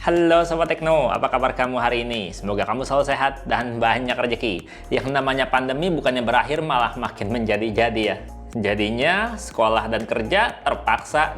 Halo Sobat Tekno, apa kabar kamu hari ini? Semoga kamu selalu sehat dan banyak rezeki. Yang namanya pandemi bukannya berakhir, malah makin menjadi-jadi ya. Jadinya sekolah dan kerja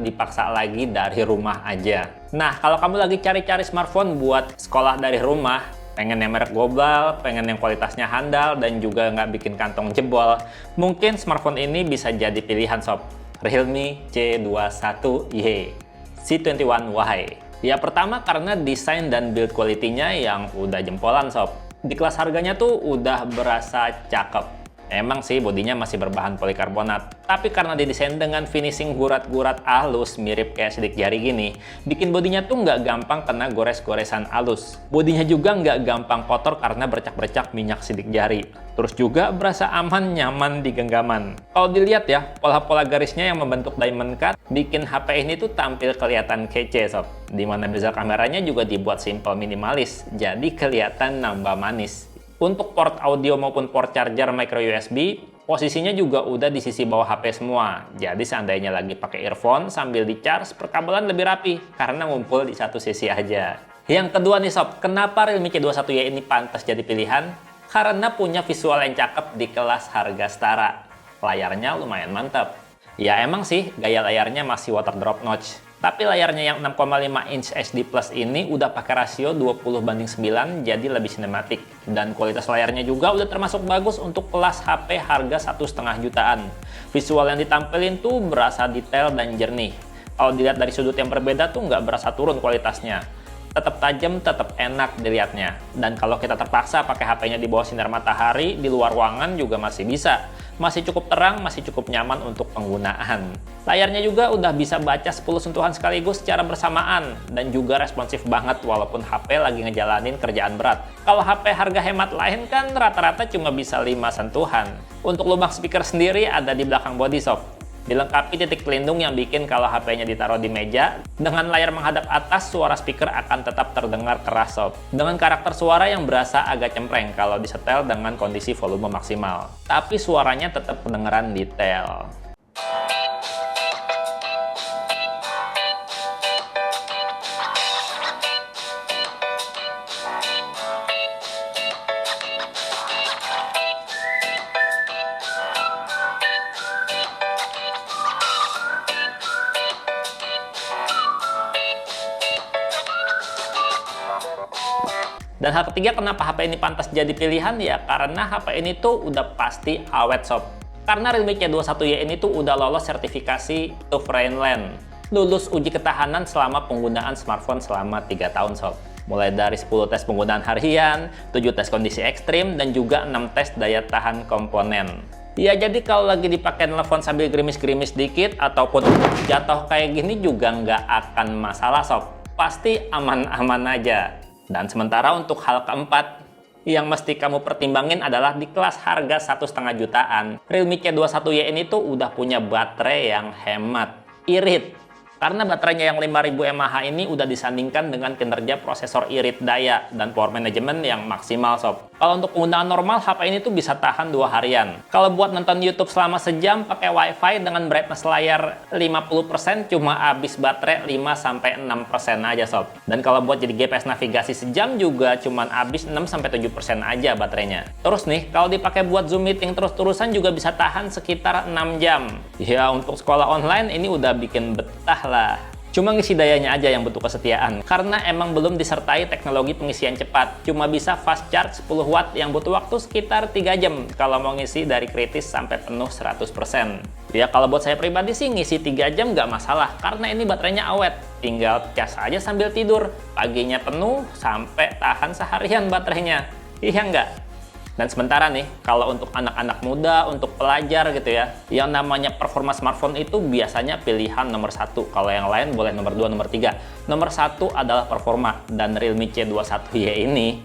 dipaksa lagi dari rumah aja. Nah, kalau kamu lagi cari-cari smartphone buat sekolah dari rumah, pengen yang merek global, pengen yang kualitasnya handal, dan juga nggak bikin kantong jebol, mungkin smartphone ini bisa jadi pilihan sob. Realme C21Y, C21Y. Ya pertama karena desain dan build quality-nya yang udah jempolan sob. Di kelas harganya tuh udah berasa cakep. Emang sih bodinya masih berbahan polikarbonat, tapi karena didesain dengan finishing gurat-gurat halus mirip kayak sidik jari gini, bikin bodinya tuh nggak gampang kena gores-goresan halus. Bodinya juga nggak gampang kotor karena bercak-bercak minyak sidik jari. Terus juga berasa aman, nyaman di genggaman. Kalau dilihat ya, pola-pola garisnya yang membentuk diamond cut bikin HP ini tuh tampil kelihatan kece sob. Dimana bezel kameranya juga dibuat simple minimalis, jadi kelihatan nambah manis. Untuk port audio maupun port charger micro USB, posisinya juga udah di sisi bawah HP semua. Jadi seandainya lagi pakai earphone sambil di-charge, perkabelan lebih rapi karena ngumpul di satu sisi aja. Yang kedua nih sob, kenapa Realme C21Y ini pantas jadi pilihan? Karena punya visual yang cakep di kelas harga setara. Layarnya lumayan mantap. Ya emang sih, gaya layarnya masih water drop notch. Tapi layarnya yang 6,5 inch HD Plus ini udah pakai rasio 20:9 jadi lebih sinematik. Dan kualitas layarnya juga udah termasuk bagus untuk kelas HP harga 1,5 jutaan. Visual yang ditampilin tuh berasa detail dan jernih. Kalau dilihat dari sudut yang berbeda tuh nggak berasa turun kualitasnya. Tetap tajam, tetap enak dilihatnya. Dan kalau kita terpaksa pakai HP-nya di bawah sinar matahari, di luar ruangan juga masih bisa. Masih cukup terang, masih cukup nyaman untuk penggunaan. Layarnya juga udah bisa baca 10 sentuhan sekaligus secara bersamaan. Dan juga responsif banget walaupun HP lagi ngejalanin kerjaan berat. Kalau HP harga hemat lain kan rata-rata cuma bisa 5 sentuhan. Untuk lubang speaker sendiri ada di belakang body sob. Dilengkapi titik pelindung yang bikin kalau HP-nya ditaruh di meja, dengan layar menghadap atas, suara speaker akan tetap terdengar keras sob. Dengan karakter suara yang berasa agak cempreng kalau disetel dengan kondisi volume maksimal. Tapi suaranya tetap kedengeran detail. Dan hal ketiga kenapa HP ini pantas jadi pilihan ya karena HP ini tuh udah pasti awet sob. Karena Realme C21Y ini tuh udah lolos sertifikasi TUF Rainland. Lulus uji ketahanan selama penggunaan smartphone selama 3 tahun sob. Mulai dari 10 tes penggunaan harian, 7 tes kondisi ekstrim, dan juga 6 tes daya tahan komponen. Ya jadi kalau lagi dipakai telepon sambil gerimis-gerimis dikit ataupun jatuh kayak gini juga nggak akan masalah sob. Pasti aman-aman aja. Dan sementara untuk hal keempat yang mesti kamu pertimbangin adalah di kelas harga 1,5 jutaan. Realme C21Y ini tuh udah punya baterai yang hemat. Irit. Karena baterainya yang 5000 mAh ini udah disandingkan dengan kinerja prosesor irit daya dan power management yang maksimal sob. Kalau untuk penggunaan normal, HP ini tuh bisa tahan 2 harian. Kalau buat nonton YouTube selama sejam pakai WiFi dengan brightness layar 50% cuma habis baterai 5-6% aja sob. Dan kalau buat jadi GPS navigasi sejam juga cuma habis 6-7% aja baterainya. Terus nih, kalau dipakai buat Zoom meeting terus-terusan juga bisa tahan sekitar 6 jam. Ya untuk sekolah online ini udah bikin betah lah. Cuma ngisi dayanya aja yang butuh kesetiaan. Karena emang belum disertai teknologi pengisian cepat. Cuma bisa fast charge 10 watt yang butuh waktu sekitar 3 jam kalau mau ngisi dari kritis sampai penuh 100%. Ya kalau buat saya pribadi sih ngisi 3 jam nggak masalah karena ini baterainya awet. Tinggal cas aja sambil tidur. Paginya penuh sampai tahan seharian baterainya. Iya nggak? Dan sementara nih, kalau untuk anak-anak muda, untuk pelajar gitu ya, yang namanya performa smartphone itu biasanya pilihan nomor 1. Kalau yang lain boleh nomor 2, nomor 3. Nomor 1 adalah performa, dan Realme C21Y ini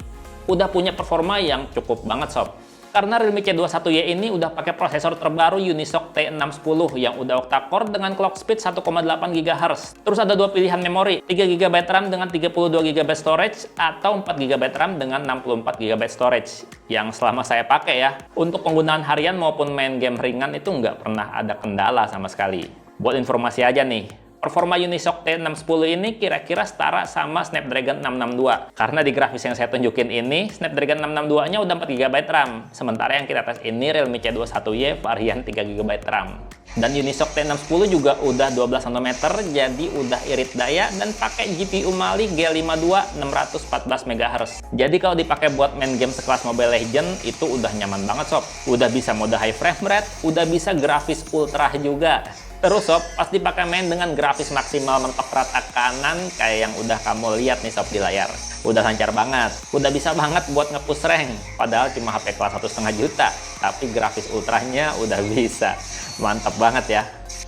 udah punya performa yang cukup banget sob. Karena Realme C21Y ini udah pakai prosesor terbaru Unisoc T610 yang udah octa-core dengan clock speed 1,8 GHz. Terus ada 2 pilihan memori, 3 GB RAM dengan 32 GB storage atau 4 GB RAM dengan 64 GB storage. Yang selama saya pakai ya, untuk penggunaan harian maupun main game ringan itu nggak pernah ada kendala sama sekali. Buat informasi aja nih, Performa Unisoc T610 ini kira-kira setara sama Snapdragon 662. Karena di grafis yang saya tunjukin ini, Snapdragon 662-nya udah 4GB RAM. Sementara yang kita tes ini Realme C21Y varian 3GB RAM. Dan Unisoc T610 juga udah 12 nm, jadi udah irit daya dan pakai GPU Mali G52 614 MHz. Jadi kalau dipakai buat main game sekelas Mobile Legends, itu udah nyaman banget sob. Udah bisa mode high frame rate, udah bisa grafis ultra juga. Terus sob, pas dipakai main dengan grafis maksimal mentok rata kanan kayak yang udah kamu lihat nih sob di layar. Udah lancar banget, udah bisa banget buat nge-push rank. Padahal cuma HP kelas 1,5 juta, tapi grafis ultranya udah bisa. Mantap banget ya.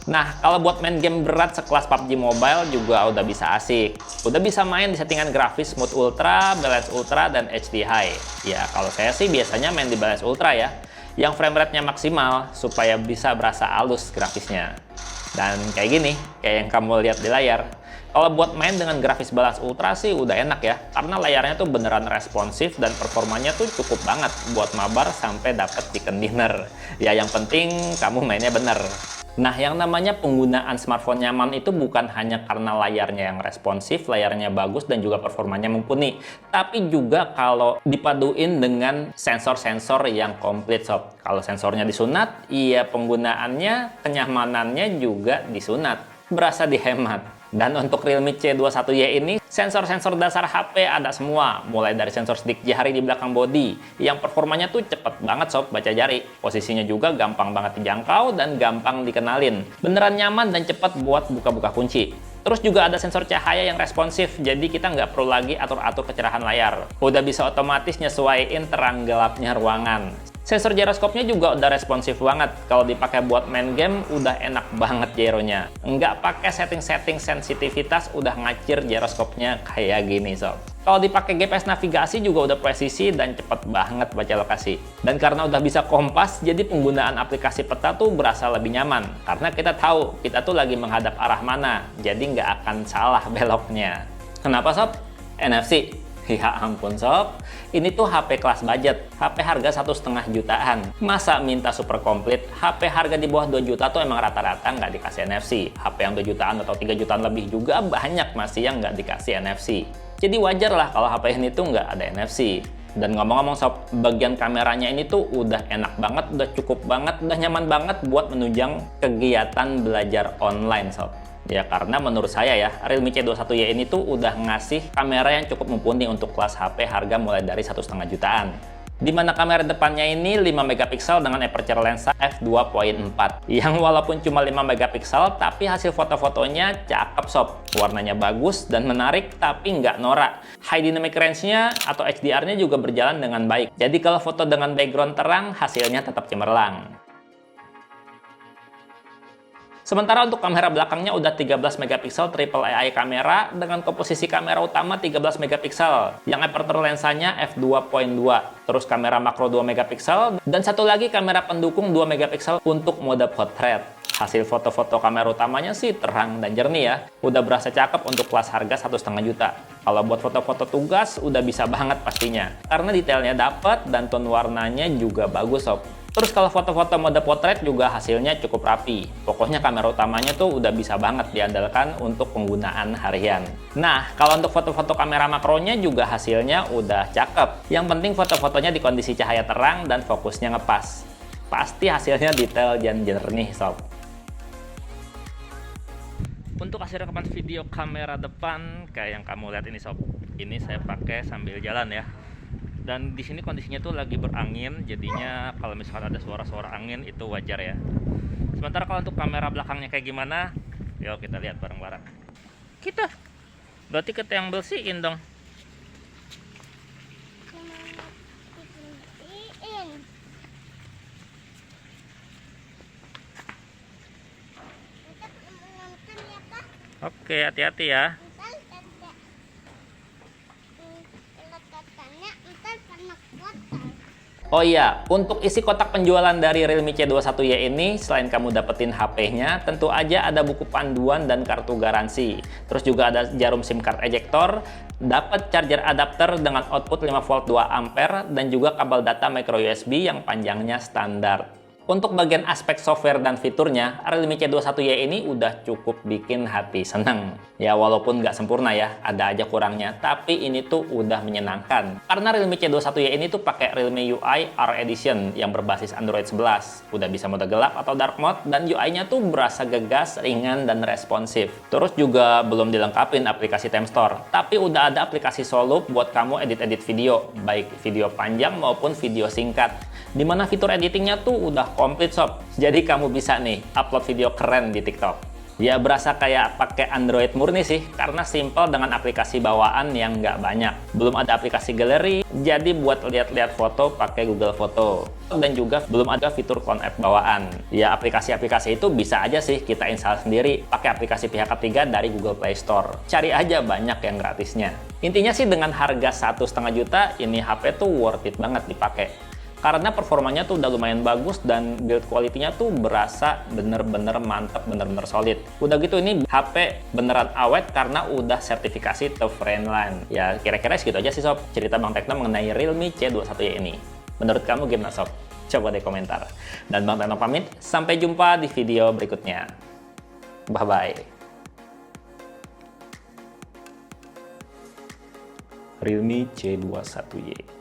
Nah, kalau buat main game berat sekelas PUBG Mobile juga udah bisa asik. Udah bisa main di settingan grafis Smooth Ultra, Balance Ultra, dan HD High. Ya, kalau saya sih biasanya main di Balance Ultra ya, yang frame rate-nya maksimal supaya bisa berasa halus grafisnya. Dan kayak gini, kayak yang kamu lihat di layar. Kalau buat main dengan grafis Balance Ultra sih udah enak ya, karena layarnya tuh beneran responsif dan performanya tuh cukup banget buat mabar sampai dapet chicken dinner. Ya yang penting kamu mainnya bener. Nah, yang namanya penggunaan smartphone nyaman itu bukan hanya karena layarnya yang responsif, layarnya bagus, dan juga performanya mumpuni. Tapi juga kalau dipaduin dengan sensor-sensor yang komplit sob. Kalau sensornya disunat, iya penggunaannya, kenyamanannya juga disunat. Berasa dihemat. Dan untuk Realme C21Y ini, sensor-sensor dasar HP ada semua. Mulai dari sensor sidik jari di belakang bodi, yang performanya tuh cepet banget sob baca jari. Posisinya juga gampang banget dijangkau dan gampang dikenalin. Beneran nyaman dan cepet buat buka-buka kunci. Terus juga ada sensor cahaya yang responsif, jadi kita nggak perlu lagi atur-atur kecerahan layar. Udah bisa otomatis nyesuaiin terang gelapnya ruangan. Sensor gyroskopnya juga udah responsif banget. Kalau dipakai buat main game, udah enak banget gyronya. Nggak pakai setting-setting sensitivitas, udah ngacir gyroskopnya kayak gini sob. Kalau dipakai GPS navigasi juga udah presisi dan cepet banget baca lokasi. Dan karena udah bisa kompas, jadi penggunaan aplikasi peta tuh berasa lebih nyaman. Karena kita tahu, kita tuh lagi menghadap arah mana, jadi nggak akan salah beloknya. Kenapa sob? NFC. Ya ampun sob, ini tuh HP kelas budget, HP harga 1,5 jutaan. Masa minta super komplit? HP harga di bawah 2 juta tuh emang rata-rata nggak dikasih NFC. HP yang 2 jutaan atau 3 jutaan lebih juga banyak masih yang nggak dikasih NFC. Jadi wajar lah kalau HP ini tuh nggak ada NFC. Dan ngomong-ngomong sob, bagian kameranya ini tuh udah enak banget, udah cukup banget, udah nyaman banget buat menunjang kegiatan belajar online sob. Ya karena menurut saya ya, Realme C21Y ini tuh udah ngasih kamera yang cukup mumpuni untuk kelas HP harga mulai dari 1,5 jutaan. Dimana kamera depannya ini 5 megapiksel dengan aperture lensa f2.4 yang walaupun cuma 5 megapiksel tapi hasil foto-fotonya cakep sob. Warnanya bagus dan menarik tapi nggak norak. High dynamic range-nya atau HDR-nya juga berjalan dengan baik. Jadi kalau foto dengan background terang hasilnya tetap cemerlang. Sementara untuk kamera belakangnya udah 13 megapiksel triple AI kamera dengan komposisi kamera utama 13 megapiksel yang aperture lensanya f2.2, terus kamera makro 2 megapiksel dan satu lagi kamera pendukung 2 megapiksel untuk mode portrait. Hasil foto-foto kamera utamanya sih terang dan jernih ya. Udah berasa cakep untuk kelas harga 1,5 juta. Kalau buat foto-foto tugas udah bisa banget pastinya. Karena detailnya dapet dan tone warnanya juga bagus sob. Terus kalau foto-foto mode potret juga hasilnya cukup rapi. Pokoknya kamera utamanya tuh udah bisa banget diandalkan untuk penggunaan harian. Nah, kalau untuk foto-foto kamera makronya juga hasilnya udah cakep. Yang penting foto-fotonya di kondisi cahaya terang dan fokusnya ngepas. Pasti hasilnya detail dan jernih sob. Untuk hasil rekaman video kamera depan kayak yang kamu lihat ini sob. Ini saya pakai sambil jalan ya. Dan di sini kondisinya tuh lagi berangin, jadinya kalau misalkan ada suara-suara angin itu wajar ya. Sementara kalau untuk kamera belakangnya kayak gimana, yuk kita lihat bareng-bareng. Kita, berarti kita yang bersihin dong. Oke, hati-hati ya. Oh iya, untuk isi kotak penjualan dari Realme C21Y ini, selain kamu dapetin HP-nya, tentu aja ada buku panduan dan kartu garansi. Terus juga ada jarum SIM card ejector, dapat charger adapter dengan output 5 volt 2 ampere, dan juga kabel data micro USB yang panjangnya standar. Untuk bagian aspek software dan fiturnya, Realme C21Y ini udah cukup bikin hati seneng. Ya walaupun nggak sempurna ya, ada aja kurangnya, tapi ini tuh udah menyenangkan. Karena Realme C21Y ini tuh pakai Realme UI R Edition yang berbasis Android 11. Udah bisa mode gelap atau dark mode, dan UI-nya tuh berasa gegas, ringan, dan responsif. Terus juga belum dilengkapin aplikasi Time Store, tapi udah ada aplikasi Soloop buat kamu edit-edit video, baik video panjang maupun video singkat. Dimana fitur editingnya tuh udah komplit sob. Jadi kamu bisa nih upload video keren di TikTok. Ya berasa kayak pakai Android murni sih, karena simple dengan aplikasi bawaan yang nggak banyak. Belum ada aplikasi galeri, jadi buat lihat-lihat foto pakai Google Foto. Dan juga belum ada fitur Clone App bawaan. Ya aplikasi-aplikasi itu bisa aja sih kita install sendiri pakai aplikasi pihak ketiga dari Google Play Store. Cari aja banyak yang gratisnya. Intinya sih dengan harga 1,5 juta, ini HP tuh worth it banget dipakai. Karena performanya tuh udah lumayan bagus dan build quality-nya tuh berasa bener-bener mantap, bener-bener solid. Udah gitu ini HP beneran awet karena udah sertifikasi TUF Rainline. Ya kira-kira segitu aja sih sob, cerita Bang Tekno mengenai Realme C21Y ini. Menurut kamu gimana sob? Coba deh komentar. Dan Bang Tekno pamit, sampai jumpa di video berikutnya. Bye-bye. Realme C21Y.